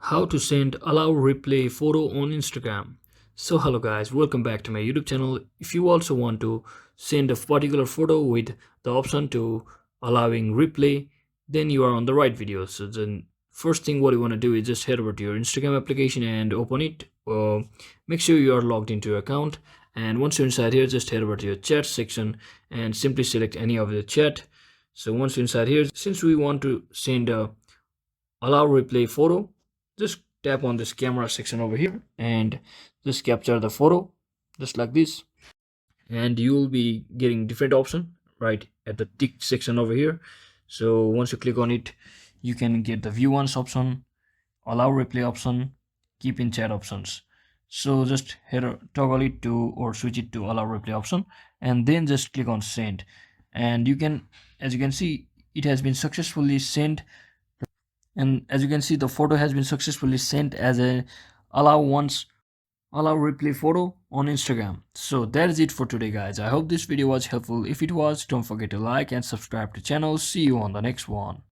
How to send allow replay photo on Instagram. So hello guys, welcome back to my YouTube channel. If you also want to send a particular photo with the option to allowing replay, then you are on the right video. So then first thing what you want to do is just head over to your Instagram application and open it. Make sure you are logged into your account, and once you're inside here, just head over to your chat section and simply select any of the chat. So once you're inside here, since we want to send a allow replay photo, just tap on this camera section over here and just capture the photo just like this, and you will be getting different option right at the tick section over here. So once you click on it, you can get the view once option, allow replay option, keep in chat options. So just toggle it to or switch it to allow replay option, and then just click on send, and you can, as you can see, it has been successfully sent. And as you can see, the photo has been successfully sent as a allow once allow replay photo on Instagram. So that is it for today guys. I hope this video was helpful. If it was, don't forget to like and subscribe to channel. See you on the next one.